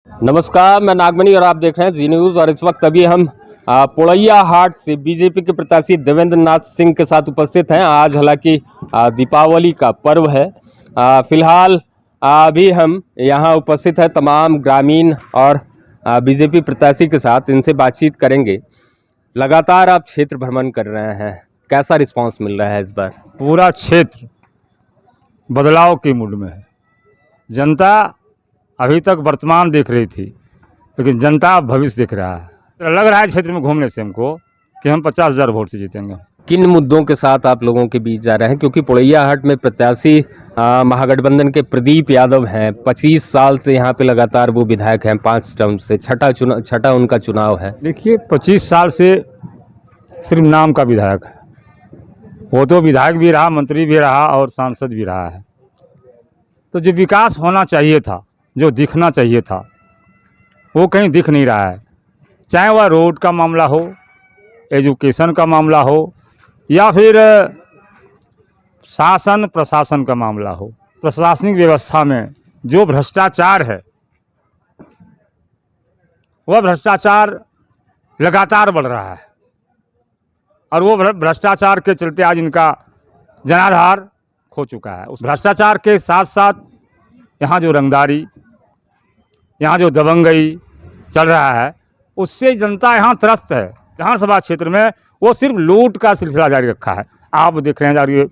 नमस्कार, मैं नागमणि और आप देख रहे हैं जी न्यूज़। और इस वक्त अभी हम पोड़ैया हाट से बीजेपी के प्रत्याशी देवेंद्र नाथ सिंह के साथ उपस्थित हैं। आज हालांकि दीपावली का पर्व है। फिलहाल अभी हम यहाँ उपस्थित हैं तमाम ग्रामीण और बीजेपी प्रत्याशी के साथ, इनसे बातचीत करेंगे। लगातार आप क्षेत्र भ्रमण कर रहे हैं, कैसा रिस्पांस मिल रहा है इस बार? पूरा क्षेत्र बदलाव के मूड में है। जनता अभी तक वर्तमान देख रही थी, लेकिन जनता भविष्य देख रहा है। लग रहा है क्षेत्र में घूमने से हमको कि हम 50,000 वोट से जीतेंगे। किन मुद्दों के साथ आप लोगों के बीच जा रहे हैं? क्योंकि पोड़ैया हाट में प्रत्याशी महागठबंधन के प्रदीप यादव हैं। 25 साल से यहाँ पे लगातार वो विधायक हैं, 5 टर्म से। छठा उनका चुनाव है। देखिए, 25 साल से सिर्फ नाम का विधायक है। वो तो विधायक भी रहा, मंत्री भी रहा और सांसद भी रहा है। तो जो विकास होना चाहिए था, जो दिखना चाहिए था, वो कहीं दिख नहीं रहा है। चाहे वह रोड का मामला हो, एजुकेशन का मामला हो, या फिर शासन प्रशासन का मामला हो। प्रशासनिक व्यवस्था में जो भ्रष्टाचार है, वह भ्रष्टाचार लगातार बढ़ रहा है। और वो भ्रष्टाचार के चलते आज इनका जनाधार खो चुका है। उस भ्रष्टाचार के साथ साथ यहाँ जो रंगदारी, यहाँ जो दबंगई चल रहा है, उससे जनता यहाँ त्रस्त है। विधानसभा क्षेत्र में वो सिर्फ लूट का सिलसिला जारी रखा है। आप देख रहे हैं, जारी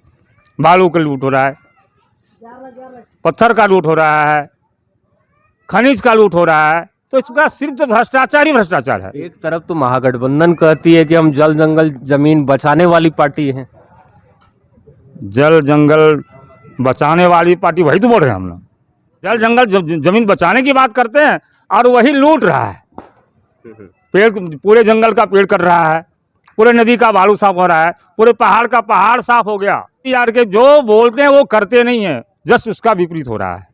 बालू का लूट हो रहा है, पत्थर का लूट हो रहा है, खनिज का लूट हो रहा है। तो इसका सिर्फ तो भ्रष्टाचार ही भ्रष्टाचार है। एक तरफ तो महागठबंधन कहती है कि हम जल जंगल जमीन बचाने वाली पार्टी हैं। जल जंगल बचाने वाली पार्टी, वही तो बोल रहे हैं हम लोग। जल जंगल जमीन बचाने की बात करते हैं और वही लूट रहा है। पेड़, पूरे जंगल का पेड़ कट रहा है, पूरे नदी का बालू साफ हो रहा है, पूरे पहाड़ का पहाड़ साफ हो गया। यार के जो बोलते हैं वो करते नहीं है, जस्ट उसका विपरीत हो रहा है।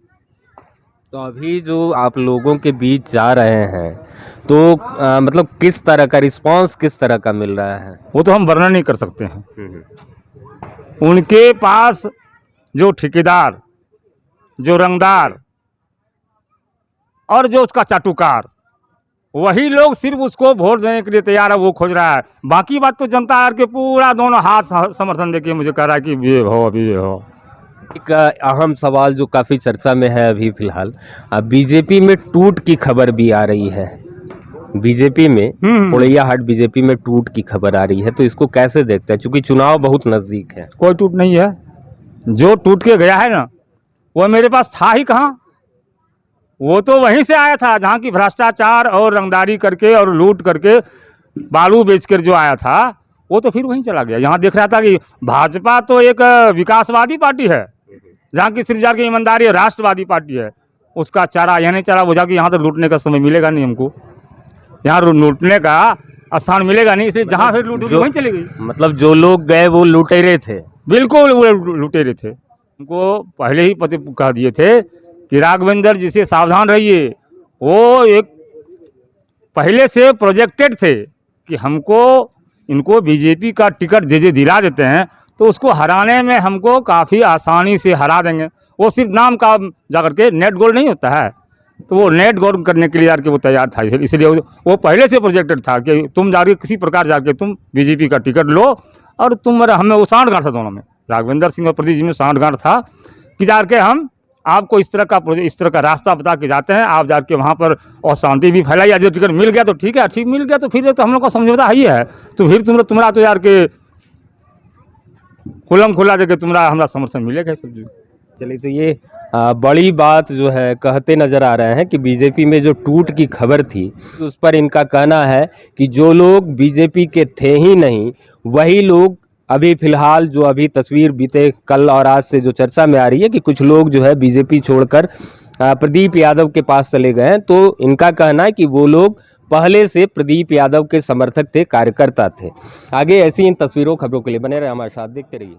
तो अभी जो आप लोगों के बीच जा रहे हैं, तो मतलब किस तरह का रिस्पांस, किस तरह का मिल रहा है? वो तो हम वर्णन नहीं कर सकते हैं। उनके पास जो ठेकेदार, जो रंगदार और जो उसका चाटुकार, वही लोग सिर्फ उसको वोट देने के लिए तैयार है, वो खोज रहा है। बाकी बात तो जनता यार के पूरा दोनों हाथ समर्थन देके मुझे कह रहा है कि ये हो, अभी ये हो। एक अहम सवाल जो काफ़ी चर्चा में है अभी फिलहाल, बीजेपी में टूट की खबर भी आ रही है। बीजेपी में पोड़ैया हाट बीजेपी में टूट की खबर आ रही है, तो इसको कैसे देखते हैं? क्योंकि चुनाव बहुत नज़दीक है। कोई टूट नहीं है। जो टूट के गया है ना, वो मेरे पास था ही कहाँ। वो तो वहीं से आया था जहाँ की भ्रष्टाचार और रंगदारी करके और लूट करके बालू बेचकर जो आया था, वो तो फिर वहीं चला गया। यहाँ देख रहा था कि भाजपा तो एक विकासवादी पार्टी है, जहाँ की सिर्फ जाके ईमानदारी राष्ट्रवादी पार्टी है। उसका चारा यहाँ नहीं चला बुझा कि यहाँ तो लूटने का समय मिलेगा नहीं हमको, यहाँ लूटने का स्थान मिलेगा नहीं, इसलिए जहाँ फिर लूट वहीं चली गई। मतलब जो लोग गए वो लुटेरे थे। बिल्कुल वो लुटेरे थे। उनको पहले ही पते कह दिए थे कि राघवेंद्र जी से सावधान रहिए। वो एक पहले से प्रोजेक्टेड थे कि हमको इनको बीजेपी का टिकट दिला देते हैं तो उसको हराने में हमको काफ़ी आसानी से हरा देंगे। वो सिर्फ नाम का जाकर के नेट गोल नहीं होता है, तो वो नेट गोल करने के लिए जाकर के वो तैयार था। इसलिए वो पहले से प्रोजेक्टेड था कि तुम जाके किसी प्रकार जाके तुम बीजेपी का टिकट लो। और तुम हमें वो सांठगांठ था दोनों में, राघवेंद्र सिंह और प्रदीप जी में सांठगांठ था कि जाके हम आपको इस तरह का रास्ता बता के जाते हैं, आप जाके वहाँ पर अशांति भी फैलाई। जो टिकट मिल गया तो ठीक है, ठीक मिल गया तो फिर तो हम लोग का समझौता ही है। तो फिर तुम्हारा तो यार के खुलम खुला देके तुम्हारा हमारा समर्थन मिलेगा। सब चलिए, तो ये बड़ी बात जो है कहते नज़र आ रहे हैं कि बीजेपी में जो टूट की खबर थी, उस पर इनका कहना है कि जो लोग बीजेपी के थे ही नहीं, वही लोग अभी फिलहाल जो अभी तस्वीर बीते कल और आज से जो चर्चा में आ रही है कि कुछ लोग जो है बीजेपी छोड़कर प्रदीप यादव के पास चले गए हैं। तो इनका कहना है कि वो लोग पहले से प्रदीप यादव के समर्थक थे, कार्यकर्ता थे। आगे ऐसी इन तस्वीरों खबरों के लिए बने रहे हमारे साथ, देखते रहिए।